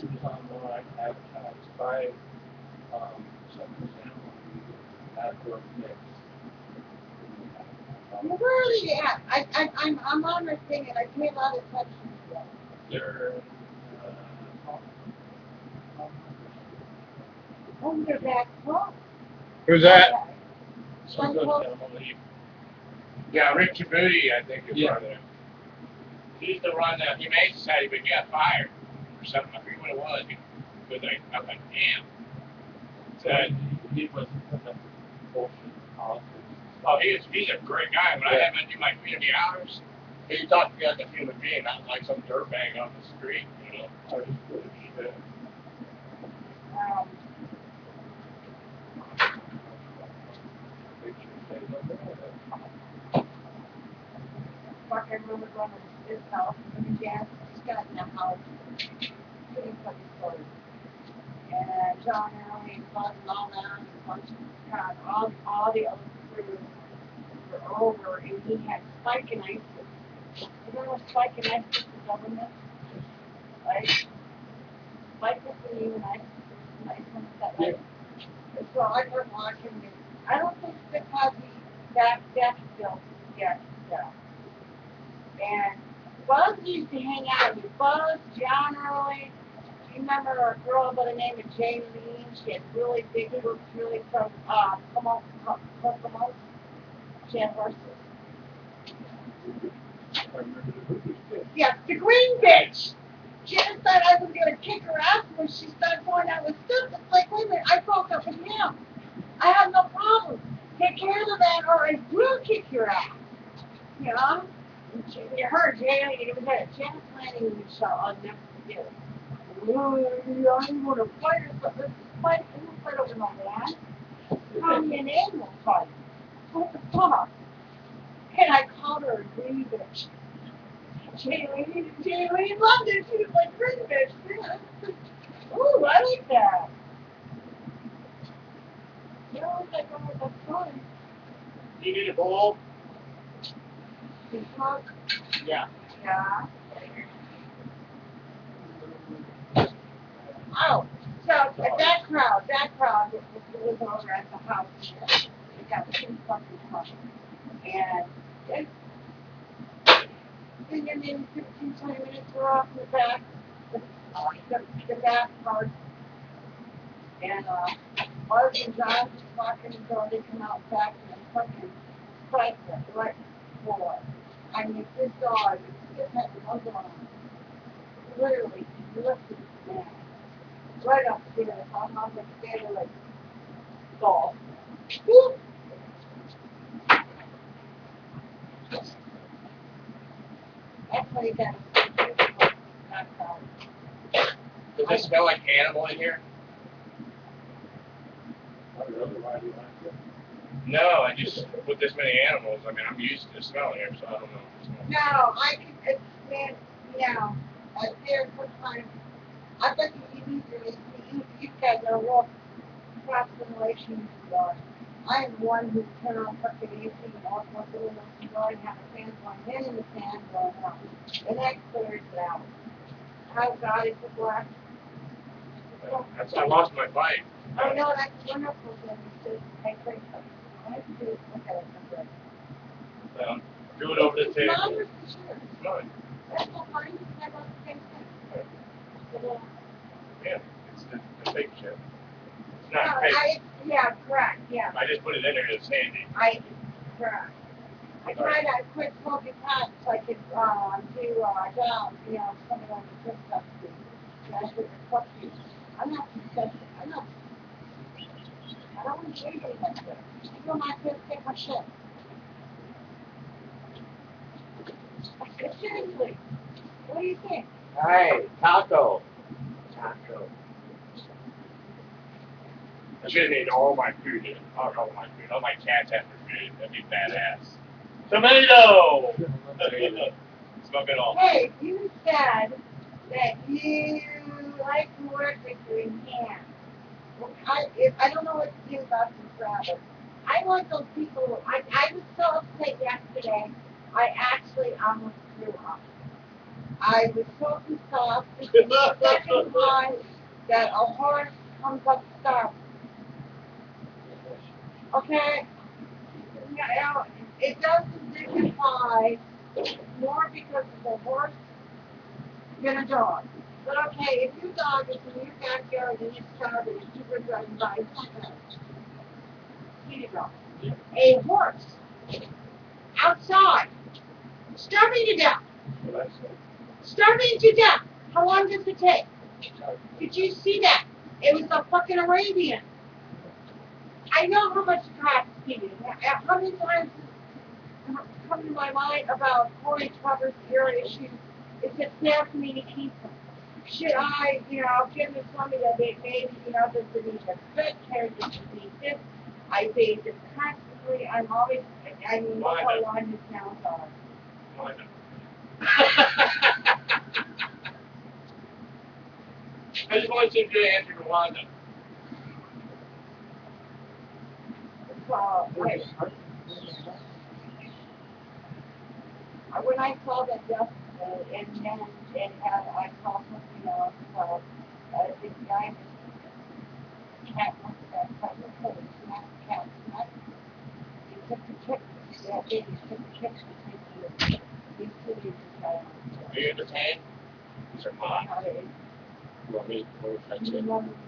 was online advertised by some family at mix. Where are they at? I'm on their thing and I can't not attention to it. They're Oh, they're back home. Who's that? Okay. some good family. Yeah, Rick Booty, I think, is Yeah. running it. He used to run the Humane Society, but he got fired or something. I forget what it was. Because I was like, damn. So he wasn't putting up bullshit politics. Oh, he's a great guy. When I had him do my community hours, he talked to me like a human being, not like some dirtbag on the street, you know. Are just good as shit. Um, They should say no more of fuck, I remember going to his house and his dad just got in the house. Pretty funny story. And John Early and Bud and all that, and a bunch of God, all the other crew were over, and he had Spike and Isis. You know what Spike and Isis the government? Right? Spike was the name and Isis was the nice one that like. And so I was watching it. I don't think it's because that's still yet. And Buzz used to hang out with Buzz, John Early. Do you remember a girl by the name of Jane Lee? She had really big boobs, really from Kokomo. She had horses. I remember the movies too. Yeah, the green bitch. She just thought I was gonna kick her ass when she started going out with stuff. It's like, wait a minute, I broke up with him. I have no problem. Take care of that, or I will kick your ass. You know? Her, Jane, it was a Janet Lanning show. I'll never forget it. I'm going to fight her, but let's fight. I'm going to fight over no man. Call me an animal fight. What the fuck? And I called her a green bitch. Jaylee loved it. She was like, green bitch. Ooh, I like that. You know, it's like, oh, that's fun. You need a bowl? You smoke? Yeah. Yeah. Oh, so that crowd was over at the house. They got two fucking trucks. And then maybe 15, 20 minutes we're off in the back, the back part. And Buzz and John just walking the door, they come out back and they fucking strike it right before. I mean, this dog is had no on. Literally, he lifted the man. Right upstairs. I'm on the stairs like golf. Whoop. That's why you got Does it smell like animal in here? I really why do you like it? No, I just, with this many animals, I mean, I'm used to the smell here, so I don't know if it smells. no, I can, it's, man, no. There's one time, I bet you guys are real cross generation. I am one who turn on fucking AC and off my little door and have a fan going in and the fan going out. And that clears it out. How God is the black. I lost my bike. Oh no, that's wonderful thing. It's just, I think, I have to do it. Okay, I'm good. Well, do it over the It's table. mine or it's yours? It's mine. That's so fine. You can have all the same thing. But, Yeah, it's the fake shit. It's no, not fake. yeah, correct, yeah. I just put it in there to save it. Correct. I tried to quit smoking pot so I could do job, something on the trip stuff. And I said, fuck you. I'm not disgusted. I don't want to say anything like that. I go my kids take my shit. Seriously. What do you think? Hey, taco. Taco. I should have made all my food in. Not all my food. All my cats have their food. That'd be badass. Tomato! Smoke it all. Hey, you said that you like to work with your hands. Well, I don't know what to do about this rabbit. I want those people. I was so upset yesterday. I actually almost threw up. I was so pissed off. This is the second time that a horse comes up stop. Okay? Now, it doesn't dignify more because of the horse than a dog. But okay, if your dog is in your backyard and it's starving and you're driving by, it's not gonna feed it dog. A horse outside, starving to death. Starving to death. How long does it take? Did you see that? It was a fucking Arabian. I know how much crap is feeding. How many times has come to my mind about 4-H covers ear issues? It's just fair for me to keep them. Should I, give them something that they maybe, that they need a good care of this? I bathe them constantly. I'm always, I mean, look how long his nails are. I just want you to answer to Wanda. When I saw that yesterday, and then I saw something else, this guy, cat, not cat, not, he took the chips, that baby took the chips and take these 2 weeks of child. Do you understand? These are mine. You want me? We'll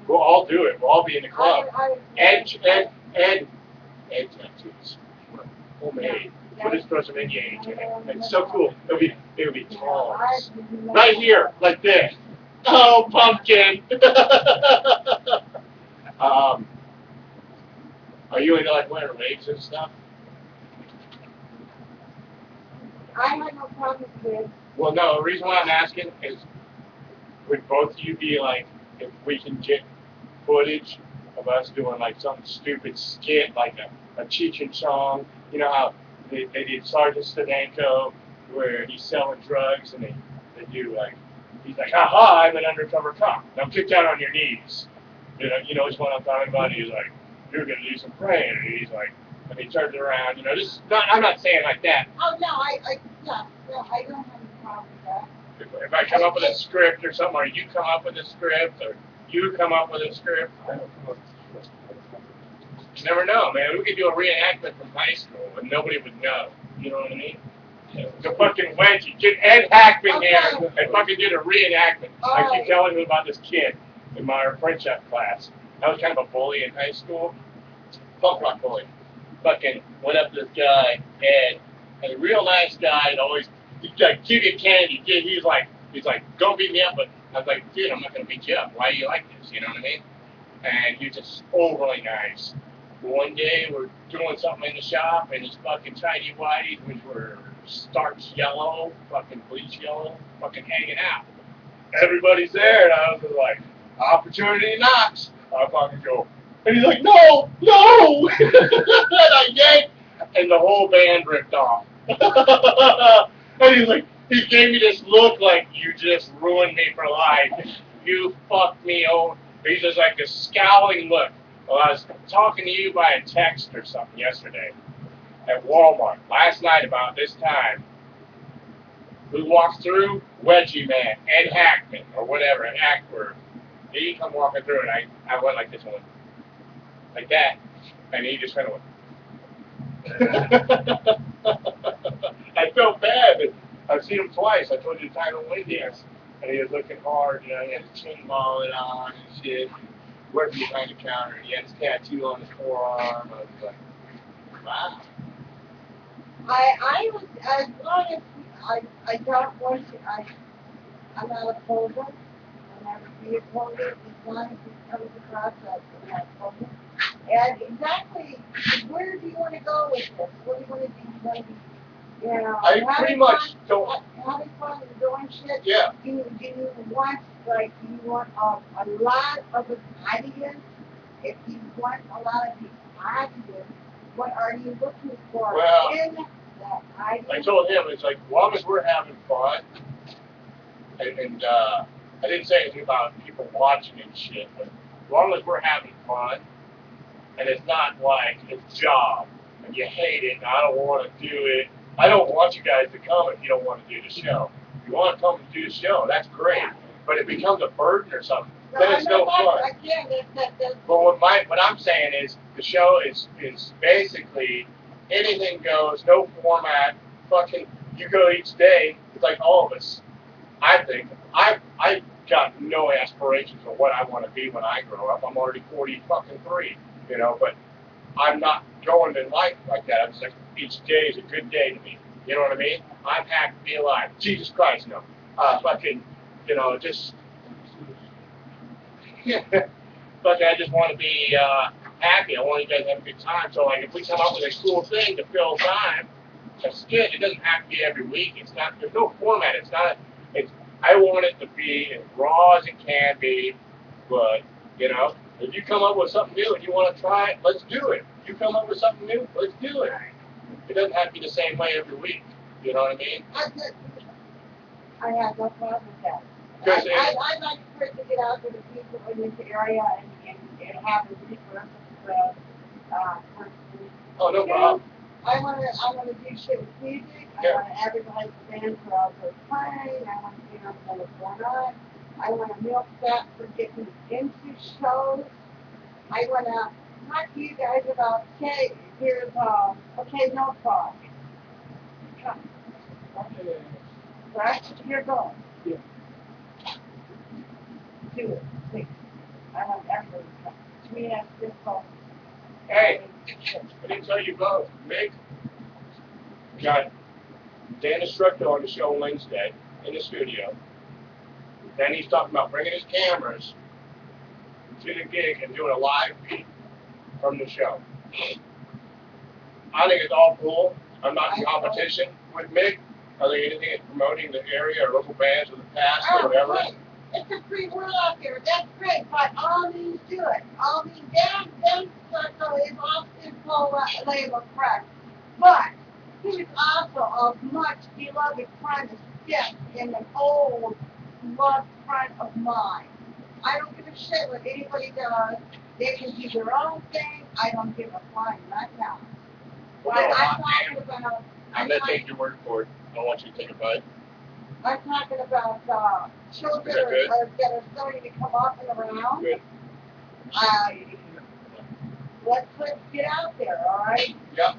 We'll all do it. We'll all be in the club. Ed tattoos. Homemade. Put his throw some Indian in it. It's so cool. It'll be tall. Right here, like this. Oh, pumpkin. Are you into like wearing wigs and stuff? I had no problem with. Well, no. The reason why I'm asking is, would both of you be like, if we can get footage of us doing like some stupid skit, like a Cheech and Chong, you know how they did Sergeant Stadenko, where he's selling drugs and they do like, he's like, aha, I'm an undercover cop. Now get down on your knees. You know which one I'm talking about? And he's like, you're going to do some praying. And he's like, and he turns it around, this is not, I'm not saying like that. Oh, no, I don't have a problem with that. If I come up with a script or something, or you come up with a script, or you come up with a script, you never know, man. We could do a reenactment from high school and nobody would know. You know what I mean? The fucking wedgie. Get Ed Hackman here and fucking do the reenactment. I keep telling him about this kid in my French art class. I was kind of a bully in high school. Punk rock bully. Fucking went up to this guy, Ed, and a real nice guy, and always, he'd like, give you candy. He's like, don't beat me up, but I was like, dude, I'm not going to beat you up. Why do you like this? You know what I mean? And he was just overly nice. One day, we're doing something in the shop, and his fucking tidy whities, which were starch yellow, fucking bleach yellow, fucking hanging out. Everybody's there, and I was just like, opportunity knocks. I fucking go, and he's like, no! And I yanked, and the whole band ripped off. And he's like, he gave me this look like, you just ruined me for life. You fucked me over. He's just like a scowling look. Well, I was talking to you by a text or something yesterday at Walmart. Last night about this time, who walks through? Wedgie Man, Ed Hackman, or whatever, an actor. He come walking through, and I went like this one. Like that. And he just kind of went. I felt bad, but I've seen him twice. I told you the time on Wednesdays. And he was looking hard, he had his chin mullet on and shit. Working behind the counter, and he had his tattoo on his forearm. I was like, wow. I was, as long as I don't want to, I'm not a poser. I'll never be a poser as long as it comes across that I'm not a poser. And exactly, where do you want to go with this? What do you want to do? You want to be, I pretty much don't. Having fun and doing shit? Yeah. Do you want, like, do you want a lot of the ideas? If you want a lot of the ideas, what are you looking for in that idea? I told him, it's like, as long as we're having fun, and I didn't say anything about people watching and shit, but as long as we're having fun, and it's not like it's a job, and you hate it, and I don't want to do it. I don't want you guys to come if you don't want to do the show. You want to come and do the show, that's great. Yeah. But it becomes a burden or something, No, then it's no fun. Again, that's But what I'm saying is the show is basically anything goes, no format. Fucking, you go each day. It's like all of us. I think I got no aspirations of what I want to be when I grow up. I'm already 43, you know. But I'm not going in life like that. I'm just like each day is a good day to me. You know what I mean? I'm happy to be alive. Jesus Christ, no. Fucking, you know, just. But I just want to be happy. I want you guys to have a good time. So, like, if we come up with a cool thing to fill time, that's good. It doesn't have to be every week. It's not. There's no format. It's not. It's. I want it to be as raw as it can be. But you know, if you come up with something new and you want to try it, let's do it. If you come up with something new, let's do it. It doesn't have to be the same way every week. You know what I mean? I have no problem with that. I like for it to get out to the people in this area and have the resources for Oh, no problem. I wanna do shit with music. I wanna advertise the band for all those playing. I wanna see what's going on. I wanna milk that for getting into shows. I wanna talk to you guys about, okay, here's okay, no talk. Come. Right? You're going. Yeah. Do it, please. I want everybody to come. To me, that's difficult. Hey, I didn't tell you both. Mick got Dan Destructo on the show Wednesday in the studio. Then he's talking about bringing his cameras to the gig and doing a live feed from the show. I think it's all cool. I'm not in competition with Mick. I think anything that's promoting the area or local bands or the past or whatever. Hey, it's a free world out there. That's great, but all these do it. All these Dan Circle is off his whole label correct. But he's also a much beloved friend of Skip in an old loved friend of mine. I don't give a shit what anybody does. They can do their own thing. I don't give a flying right now. Well, I'm no, talking about. I'm going to take your word for it. I don't want you to take a bite. I'm talking about children that are starting to come up and around. Good. Let's get out there, all right? Yep.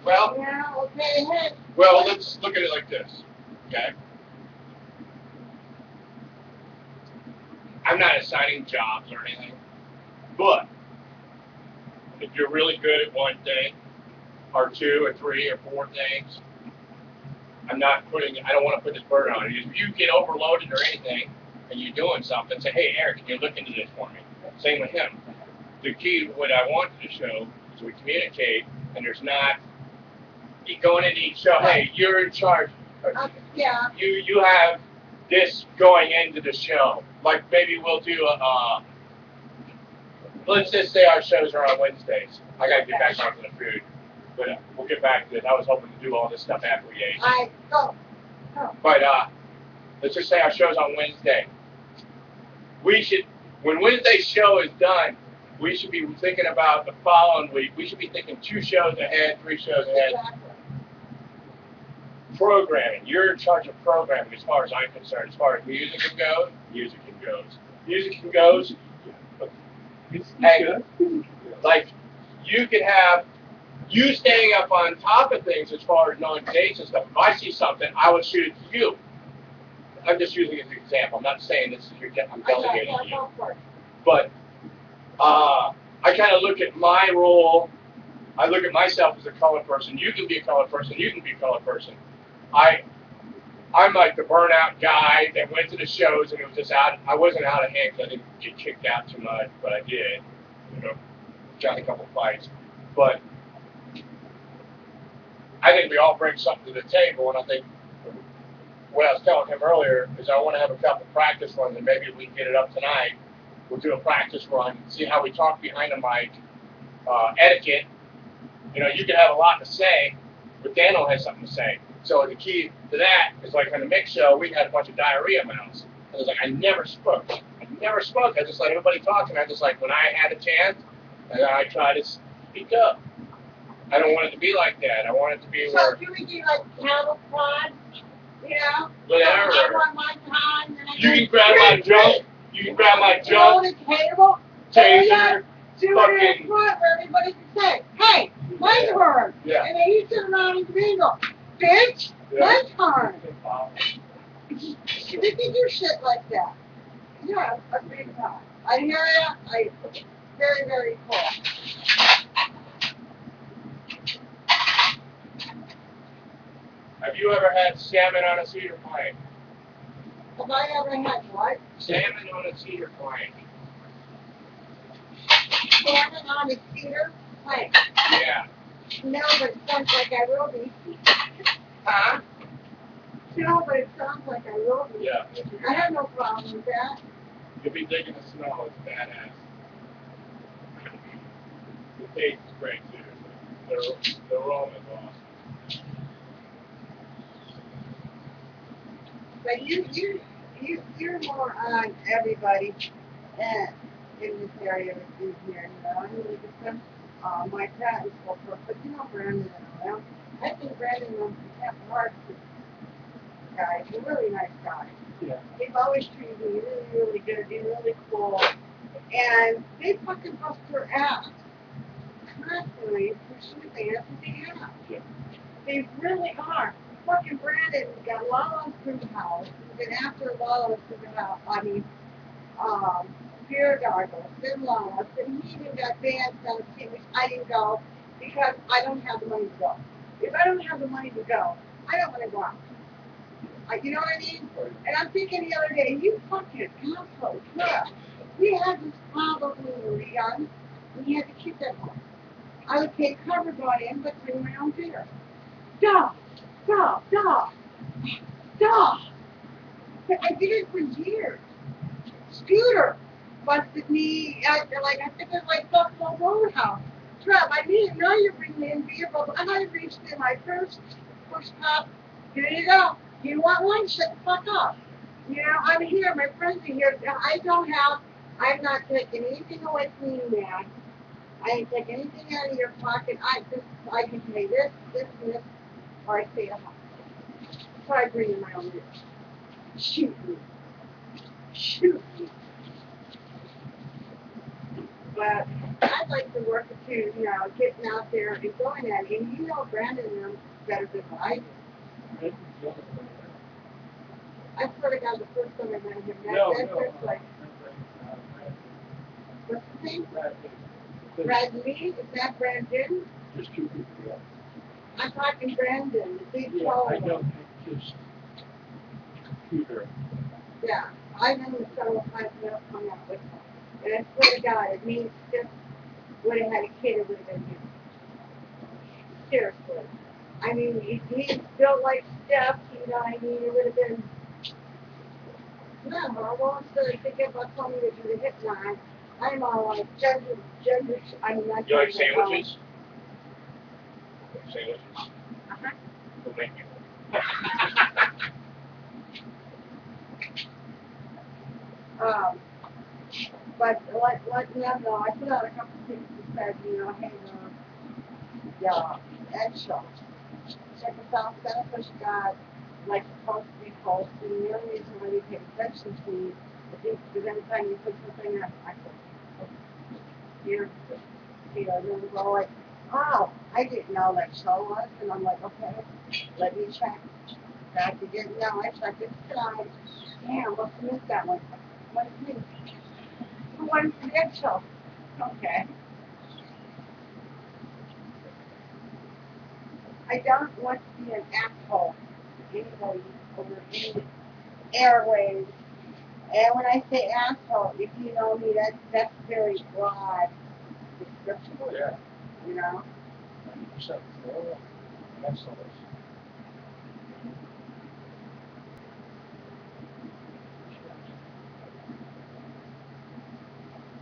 Well, Yeah, okay, hey. well, let's look at it like this, okay? I'm not assigning jobs or anything, but if you're really good at one thing, or two, or three, or four things, I don't want to put this burden on you. If you get overloaded or anything, and you're doing something, say, hey, Eric, can you look into this for me? Same with him. The key, what I want to show, is we communicate, and there's not, going into each show, hey, you're in charge. Yeah. You have this going into the show. Like maybe we'll do let's just say our shows are on Wednesdays. I gotta get back onto the food, but we'll get back to this. I was hoping to do all this stuff after we ate. Go. But let's just say our show's on Wednesday. When Wednesday's show is done, we should be thinking about the following week. We should be thinking 2 shows ahead, 3 shows ahead. Exactly. Programming. You're in charge of programming as far as I'm concerned. As far as music goes, music goes. Hey, like, you could have you staying up on top of things as far as knowing dates and stuff. If I see something, I would shoot it to you. I'm just using it as an example. I'm not saying this is I'm delegating to you. But I kind of look at my role. I look at myself as a color person. You can be a color person. You can be a color person. I'm like the burnout guy that went to the shows and it was just out. I wasn't out of hand because I didn't get kicked out too much, but I did. You know, got in a couple fights. But I think we all bring something to the table, and I think what I was telling him earlier is I want to have a couple practice runs, and maybe if we can get it up tonight, we'll do a practice run, see how we talk behind the mic, etiquette. You know, you can have a lot to say, but Daniel has something to say. So the key to that is like on the mix show, we had a bunch of diarrhea mouths. And it was like, I never spoke. I just let everybody talk, and I just like, when I had a chance, and I try to speak up. I don't want it to be like that. I want it to be where... So do we do like cattle prods? You know? Whatever. I want my time. And I You go, can grab my junk. You can grab my junk. Throw the table. Taser. Do it in Fucking. front where everybody can say, hey, my turn. Yeah. And then you turn around and me and go, bitch, my turn. They can do shit like that. Yeah, a big time. I hear ya. Very, very cool. Have you ever had salmon on a cedar plank? Have I ever had what? Salmon on a cedar plank. Salmon on a cedar plank. Yeah. No, but it sounds like I will be. Huh? No, but it sounds like I will be. Yeah. I have no problem with that. You'll be digging the snow. It's badass. The taste is great, seriously. The aroma is awesome. But you're more on everybody in this area in here, you know. I mean, because my parents spoke for, but you know Brandon and all. I think Brandon was a hard guy. He's a really nice guy. Yeah. They've always treated me really, really good. They're really cool. And they fucking bust their ass constantly for shooting us at the ass. Yeah. They really are. Fucking Brandon got Lala's through the house. Then after Lala's through the house, beer goggles, then Lala's. Then he even got bands down the street, which I didn't go because I don't have the money to go. If I don't have the money to go, I don't want to go out. You know what I mean? And I'm thinking the other day, you fucking asshole, yeah. We had this problem when we were young. We had to keep that home. I would take cover brought in, but bring my own beer. Duh, duh, duh, duh. I did it for years. Scooter busted me at, like, I think it was like Buffalo Roadhouse. Trev, I didn't know you bring me in beer, but I reached in my first push cup. Here you go. You want one? Shut the fuck up. You know, I'm here. My friends are here. I'm not taking anything away from you, man. I ain't taking anything out of your pocket. I can pay this, and this, or I stay at home. So I bring in my own beer. Shoot me. Shoot me. But I'd like to work with you, you know, getting out there and going at it. And you know Brandon knows better than what I do. I swear to God, the first time I met him, that's like, what's his name? Brad Lee? Is that Brandon? Just two people, yeah. I'm talking Brandon, the big Yeah, tall I one. don't just computer. Yeah, I know the fellow might have hung out with him. And I swear to God, it means just would have had a kid, it would have been him. Seriously. I mean, he's built like Steph, you know what I mean? It would have been. No, I won't start thinking about telling me to do the hip line. I'm all like gender, I mean, not You like gender, sandwiches? Sandwiches? Uh-huh. We'll make you. But let them know, I put out a couple things that said, you know, hey, eggshell. Check us out, Beneficial God, like supposed to be posted. And the only reason why we pay attention to you is because anytime you put something up, I go, you know, then we go like, oh, I didn't know that show was. And I'm like, okay, let me check. God, you didn't know. I checked it tonight. Damn, must have missed that one. What is it? Who won the eggshell? Okay. I don't want to be an asshole to anybody over any airways. And when I say asshole, if you know me, that's very broad description. Oh, yeah. You know? 90% more. Excellent.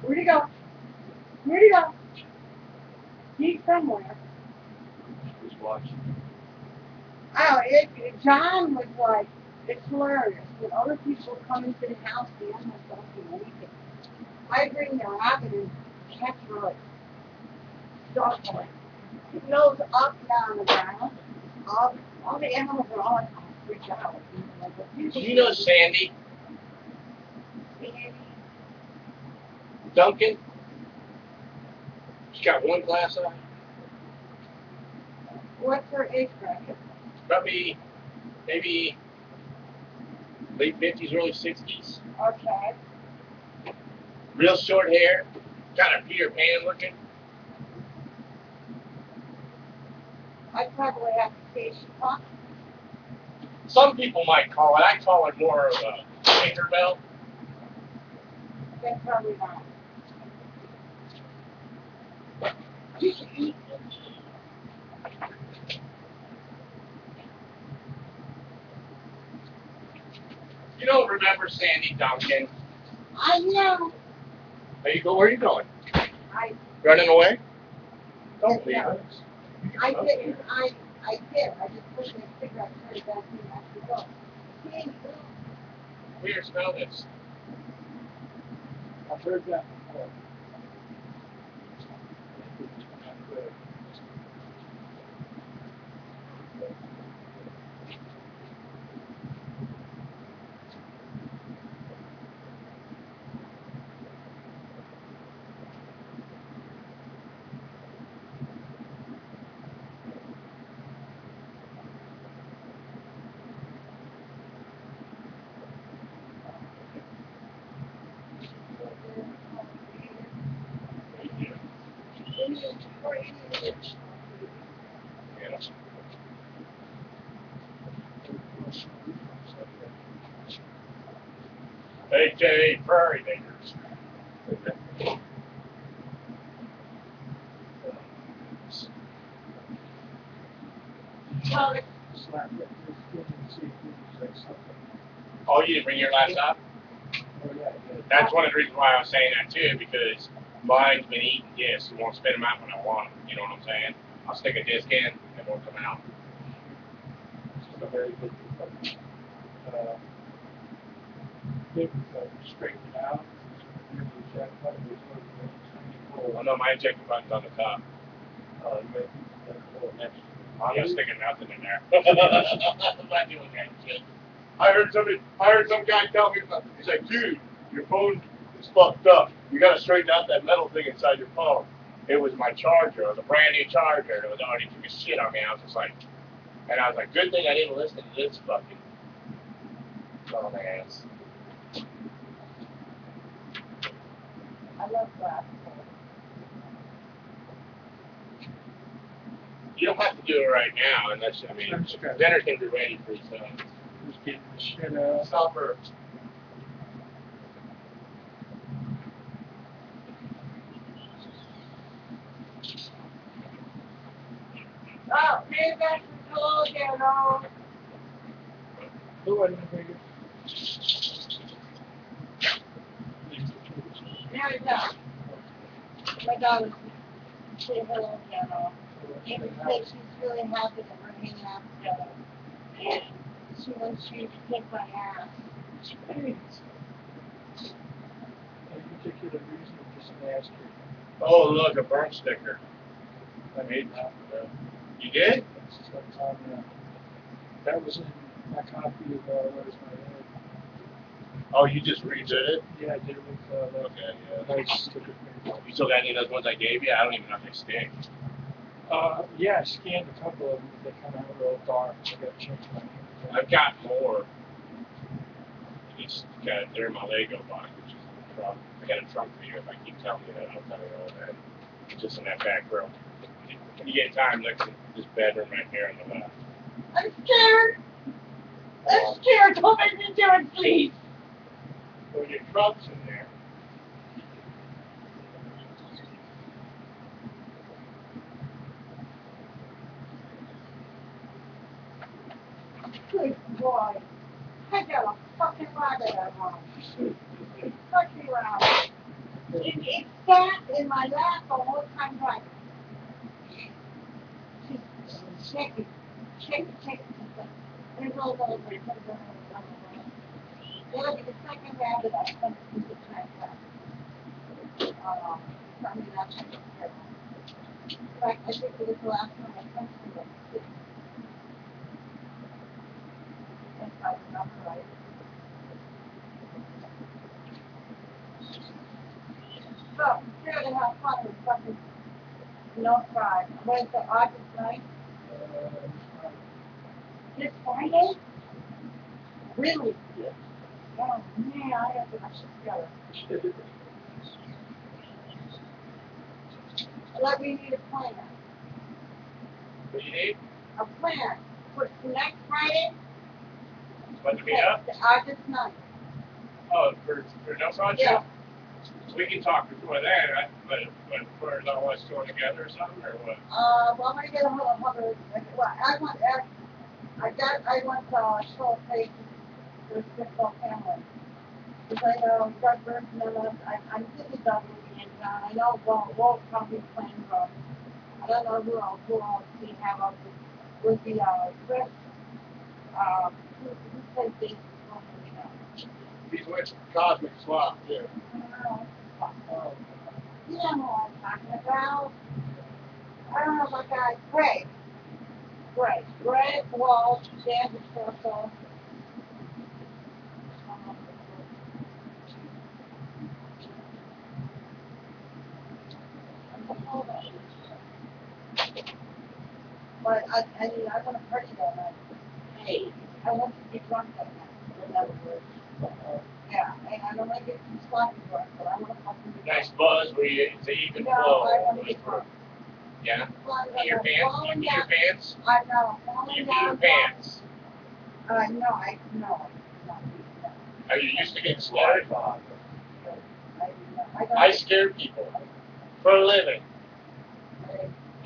Where'd he go? Where'd he go? He's somewhere. He's watching. Oh, John was like, it's hilarious. When other people come into the house, the animals don't do anything. I bring the rabbit and catch really. He goes up, down the ground. All the animals are all like, reach out. Do you know Sandy Duncan? She's got one glass eye. What's her age bracket? Probably, maybe late 50s, early 60s. Okay. Real short hair. Kind of Peter Pan looking. I probably have to say she talks. Some people might call it. I call it more of a Tinkerbell. Then probably not. You should eat. You don't remember Sandy Duncan? I know. Where are you going? I Running away? Don't leave us. us. I didn't. I did. I just put my cigarette straight back in after go. Hey, Here, smell this. I've heard that before. Yeah. AKA Prairie Makers. well, it's Slap it, just get and see if you can say something. Oh, you didn't bring your laptop? Oh, yeah, yeah. That's one of the reasons why I was saying that too, because mine's been eating discs. It won't spit them out when I want them. You know what I'm saying? I'll stick a disc in, it won't come out. It's a very good big straighten it out. Here's the jack button, there's no Oh no, my ejector button's on the top. you may go next. I'm not sticking nothing in there. I'm not doing that shit. I heard some guy tell me, he's like, dude, your phone is fucked up. You gotta straighten out that metal thing inside your phone. It was my charger. It was a brand new charger. It was already took a shit on me. I was just like, and I was like, good thing I didn't listen to this fucking dumbass. I love that. You don't have to do it right now, unless I mean, dinner can be ready for yourself. Just getting the shit out. Supper. Oh, maybe that's the cool again, oh. Who wasn't the biggest? There we go. My daughter's say hello again, oh. Amy said she's really happy that we're hanging out together. And she wants you to kick my ass. Any particular reason, just ask her. Oh, look, a burnt sticker. I made that. You did? That's on, that was in my copy of Where's My Head. Oh, you just redid it? Yeah, I did it with Okay, yeah. nice sticker paper. You still got any of those ones I gave you? I don't even know if they stick. Yeah, I scanned a couple of them, but they come out real dark. I got to change my name. I've got more. It's got they're in my Lego box, which is in the trunk. I got a trunk for you. If I keep telling you that, I'll tell you all that. Just in that back room. When you get time, look at this bedroom right here on the left. I'm scared. I'm scared. Don't make me do it, please. So your trunk's in there. Good boy. I got a fucking rabbit at home. Fucking rabbit. It sat in my lap the whole time driving. She's shaking. Shaking. There's all those that come down. It'll be the second rabbit I've come to the transplant. I mean, that's just terrible. In fact, I think it was the last time I come to it. if I remember right. So, here to have fun with fucking no fry. When's the August 9th? This Friday? Really? Yeah. Oh man, I have to get together. Like we need a plan. What do you need? A plan. For next Friday? Want to meet up? August 9th. Oh, for no project? Yeah. We can talk before that, right? But for all us going together or something, or what? Well, I'm gonna get a hold of her. Well, I want to show a face to the football family. Because I know Doug Burton and I'm thinking Doug will be in town. I know Walt probably playing for. I don't know who else we have up with the Chris. Who plays baseball for me now? He's with Cosmic Swap, yeah. Oh, You know who I'm talking about. I don't know my guy, Greg. Greg Walsh, Dan DeSorso. But I mean, I want to party that night. Hey, I want to be drunk that night. In other words. Yeah, and I don't want to get too sloppy drunk, but I want to fucking be Nice drunk. buzz where it's an even No, flow. I want to be drunk. Yeah? Well, Pee your pants? You pee your pants? I know. You pee your pants? No, I do not. Are you used to getting scared? I I scare people for a living.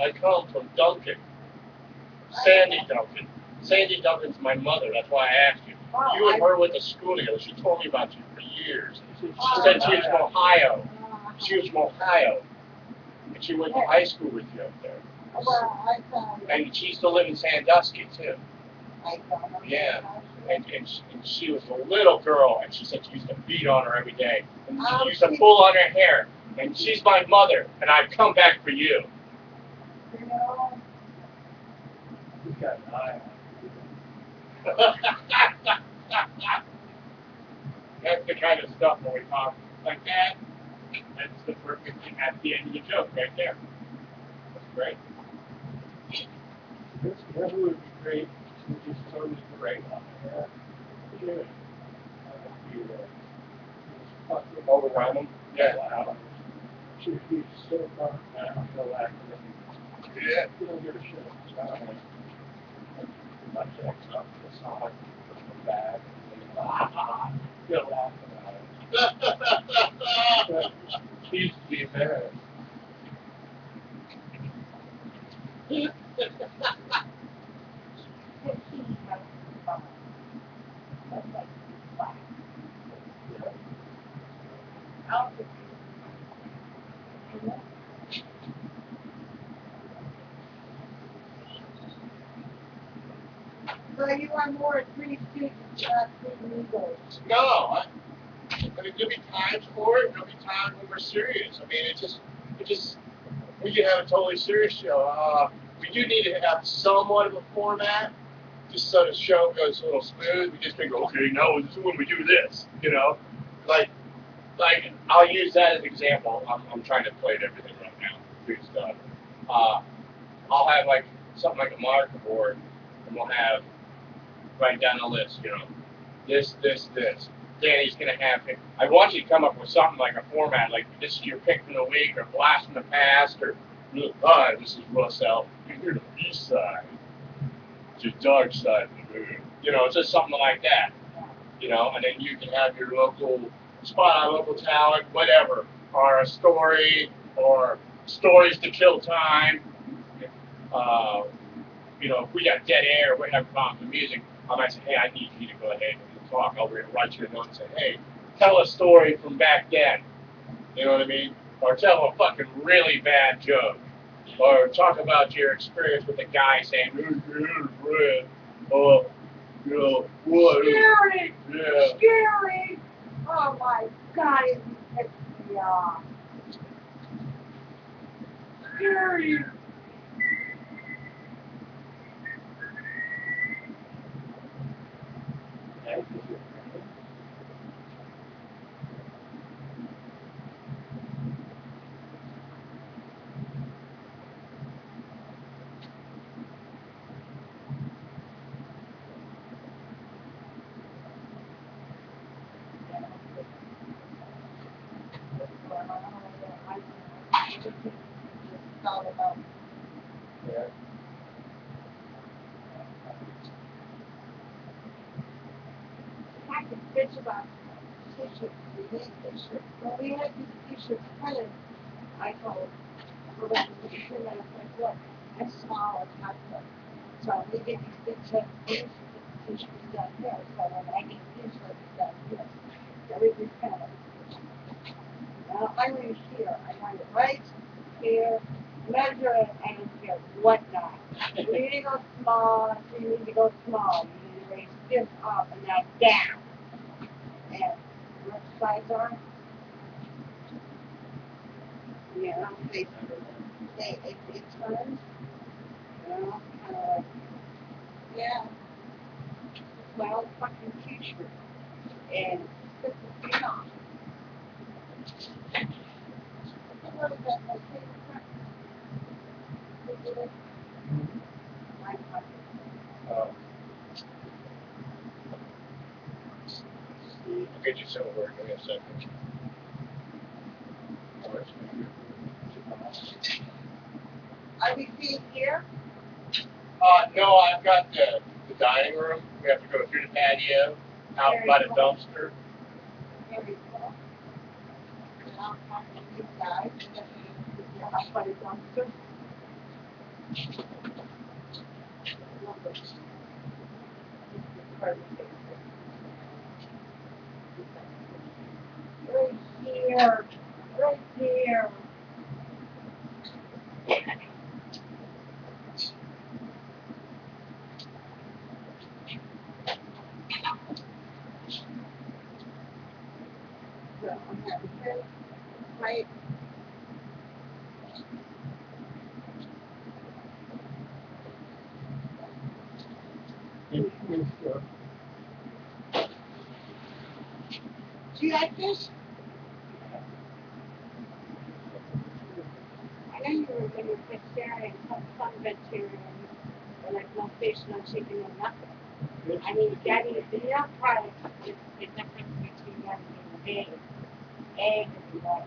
I come from Duncan. Sandy Duncan. Sandy Duncan's my mother. That's why I asked you. You and her went to school together. She told me about you for years. She said she was from Ohio. She was from Ohio. And she went to high school with you up there. And she used to live in Sandusky, too. Yeah. And she was a little girl, and she said she used to beat on her every day. And she used to pull on her hair. And she's my mother, and I've come back for you. You know, he's got an eye That's the kind of stuff when we talk like that. That's the perfect thing at the end of the joke right there. That's great. This never would be great. It's just totally great on there. Yeah. Fucking Overwhelm them? Yeah. loud. She's so far now, so active. Yeah. You don't give a shit. It's not like much extra. It's not like it's bad. Still laughing about it. But she used to be embarrassed. So you are more Three Stooges, not Three Amigos. No, I mean, there'll be times for it. There'll be times when we're serious. I mean, we can have a totally serious show. We do need to have somewhat of a format, just so the show goes a little smooth. We just think, okay, now this is when we do this, you know, like I'll use that as an example. I'm trying to plate everything right now, do stuff. I'll have like something like a marker board, and we'll have write down a list, you know, this. Danny's gonna have it. I want you to come up with something like a format, like this is your pick from the week, or blast from the past, or hi, this is Russell. You hear the B side, it's your dark side of the moon. You know, it's just something like that. You know, and then you can have your local spot on local talent, whatever, or a story, or stories to kill time. You know, if we got dead air, we have problems with music, I might say, hey, I need you to go ahead and talk. I'll write you a note and say, hey, tell a story from back then. You know what I mean? Or tell a fucking really bad joke. Or talk about your experience with a guy saying, oh, you know, what? Scary! Yeah. Scary! Oh my God, it pisses me off. Scary! It's all about. Yeah. I can bitch about t-shirts. We hate t-shirts. Well, we had these t-shirts printed. I told her that we should have like what? As small as possible. So we get these big checks t-shirts done here. So when I get t-shirts done here, everything's kind of. Now I reach here. I want it right here. Measure it. I don't care what not. You need to go small. You need to go small. You need to raise this up and that down. And what size are? Yeah, it turns. You know, yeah, 12 fucking t-shirts and 50 off. What is that? My favorite part? Look at it. My pocket. Um, I'll get you some work in a second. Are we seeing here? No, I've got the dining room. We have to go through the patio, out Very by the cool. dumpster. Very cool. And I'll talk to these guys. They're up by the dumpster. Numbers. This is part of the right here. Right here. So I'm having this right. Do you like this? I know you were going to vegetarian, some vegetarian, or like no fish, no chicken, no nothing. I mean, getting the milk product is the difference between them being big. Egg and water.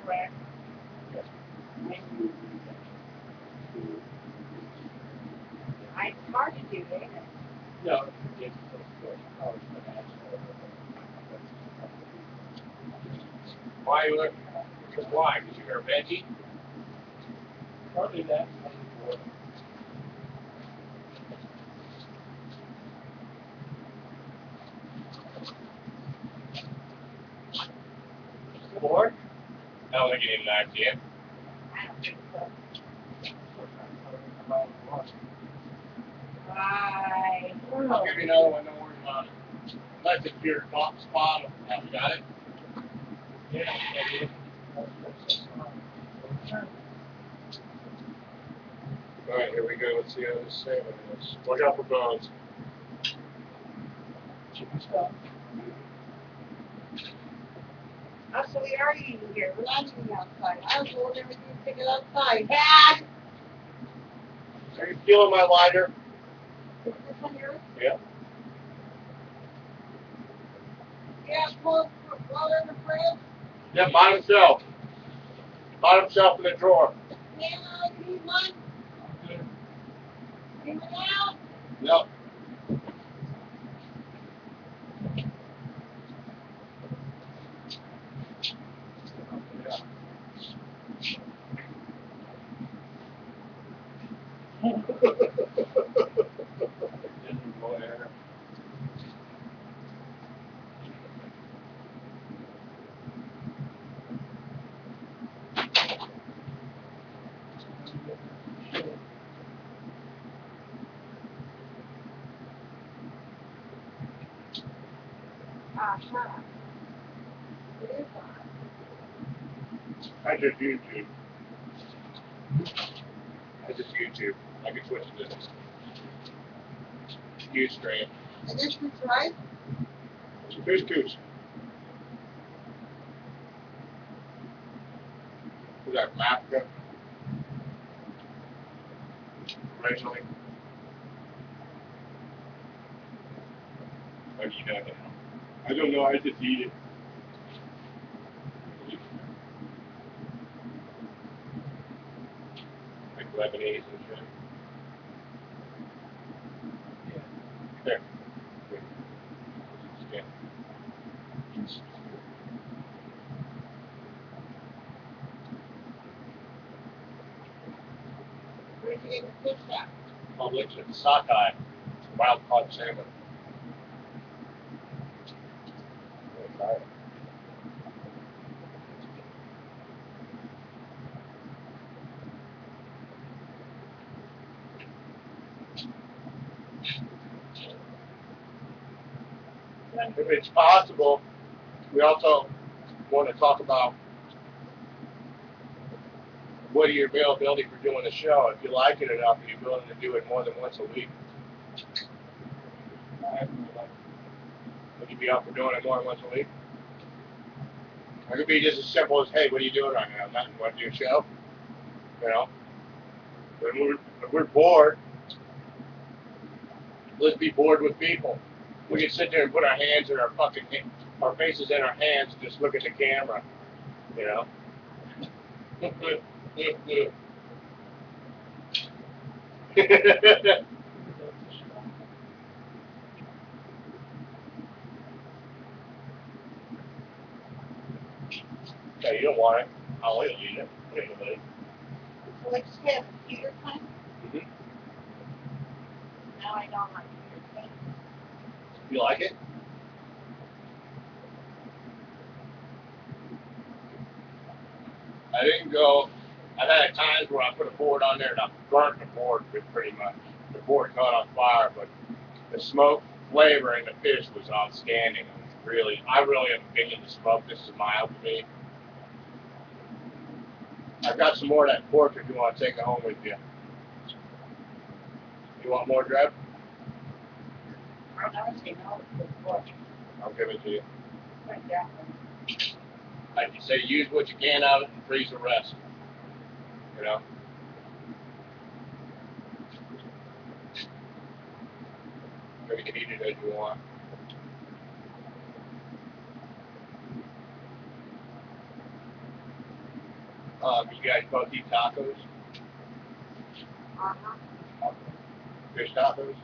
Correct? It's hard to do, isn't it? no, it's college financial. Why you look? Because why? Because you're a veggie? Partly that, Pork? I don't think you need an idea. I don't think so. for. Why? I'll give you another one, don't worry about it. Unless it's your top spot. Have you got it? Yeah, that is. Alright, here we go. Let's see how this salmon is. Look out for bones. Chicken stuff. Oh, so we are eating here. We're not eating outside. I was told everything to pick it outside. Dad! Are you feeling my lighter? Is this one yours? Yeah. Yeah, pull in the fridge. Yeah, bottom shelf. Bottom shelf in the drawer. Yeah, you need one? Need one out? Yep. Shut up. It is on. I just YouTube. I just YouTube. I can switch to this. Ustream. And this is right? Couscous. Was that from Africa? Originally? Or do you know now? I don't know, I just eat it. like Lebanese and shit. There. Yeah. Where'd you get the fish at? Publix and sockeye, wild caught salmon. If it's possible, we also want to talk about what are your availability for doing the show. If you like it enough, are you willing to do it more than once a week? Would you be up for doing it more than once a week? It could be just as simple as, hey, what are you doing right now? Nothing. Want to do a show? You know? If we're bored, let's be bored with people. We can sit there and put our hands in our our faces in our hands and just look at the camera. You know? Yeah, you don't want it. I'll eat it. Anyway. So let's have Peter time. Mm-hmm. Now I don't like Peter time. You like it? I didn't go. I've had times where I put a board on there and I burnt the board pretty much. The board caught on fire, but the smoke flavor in the fish was outstanding. It was really, I really am big into smoke. This is mild for me. I've got some more of that pork if you want to take it home with you. You want more, Deb? I don't say no to the book. I'll give it to you. Like that one. Like you say, use what you can out of it and freeze the rest. You know? Or you can eat it as you want. You guys both eat tacos? Uh-huh. Fish tacos?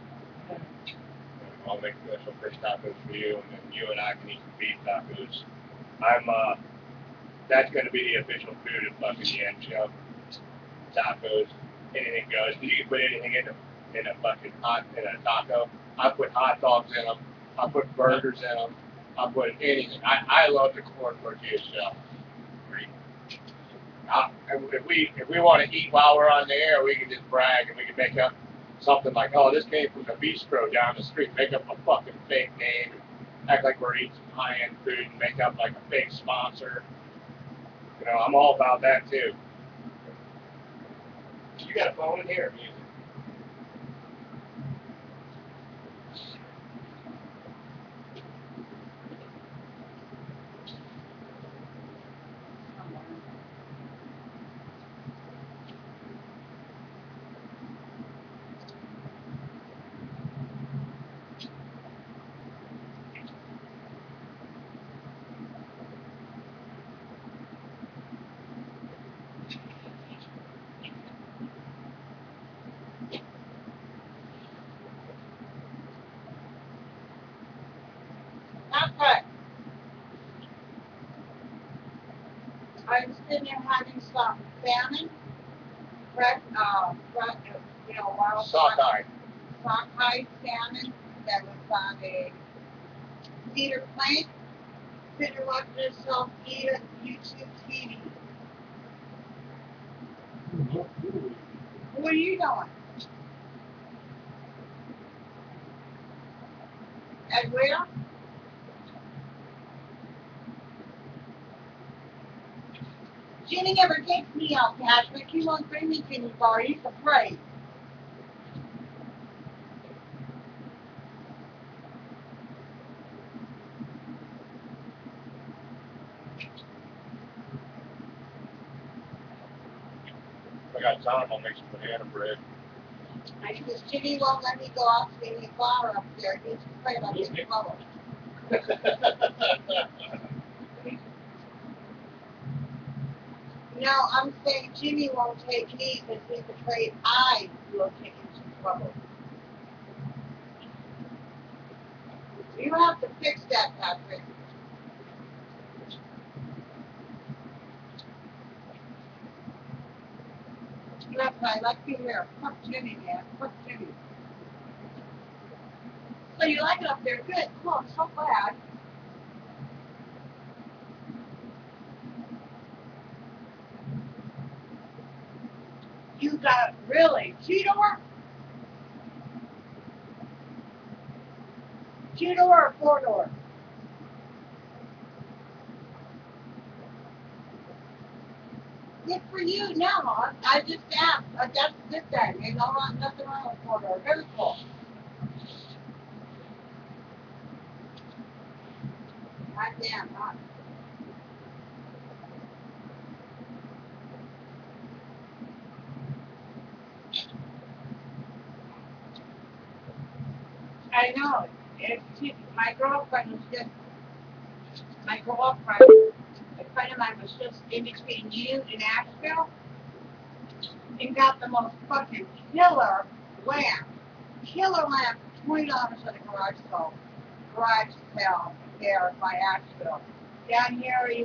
I'll make special fish tacos for you, and then you and I can eat some beef tacos. That's going to be the official food of fucking the end show. Tacos, anything goes. You can put anything in a fucking in a taco. I put hot dogs in them. I put burgers in them. I put anything. I love the corn tortilla shell. If we want to eat while we're on the air, we can just brag and we can make up something like, oh, this came from the bistro down the street. Make up a fucking fake name. Act like we're eating some high-end food and make up like a fake sponsor. You know, I'm all about that too. You got a phone in here, music. Not good. I'm sitting there having some salmon, wild Sockeye. sockeye salmon that was on a cedar plank. Sitting there watching yourself eat it, YouTube TV. What are you doing? And where? Jenny never takes me out, Patrick. He won't bring me to any bar. He's afraid. I got time. I'll make some banana bread. Because Jimmy won't let me go out to any bar up there. He's afraid I'll get in trouble. No, I'm saying Jimmy won't take heat because he's afraid I will take him some trouble. You have to fix that, Patrick. That's what I like to hear. Fuck Jimmy, man. Fuck Jimmy. So you like it up there? Good. Cool. I'm so glad. You got really two-door? Two-door or four-door? Good for you. No, I just asked. That's a good thing. There's nothing wrong with four-door. Very cool. God damn. I know. My girlfriend was just, a friend of mine was just in between you and Asheville and got the most fucking killer lamp. Killer lamp for $20 at a garage sale. Garage sale there by Asheville. Down here, you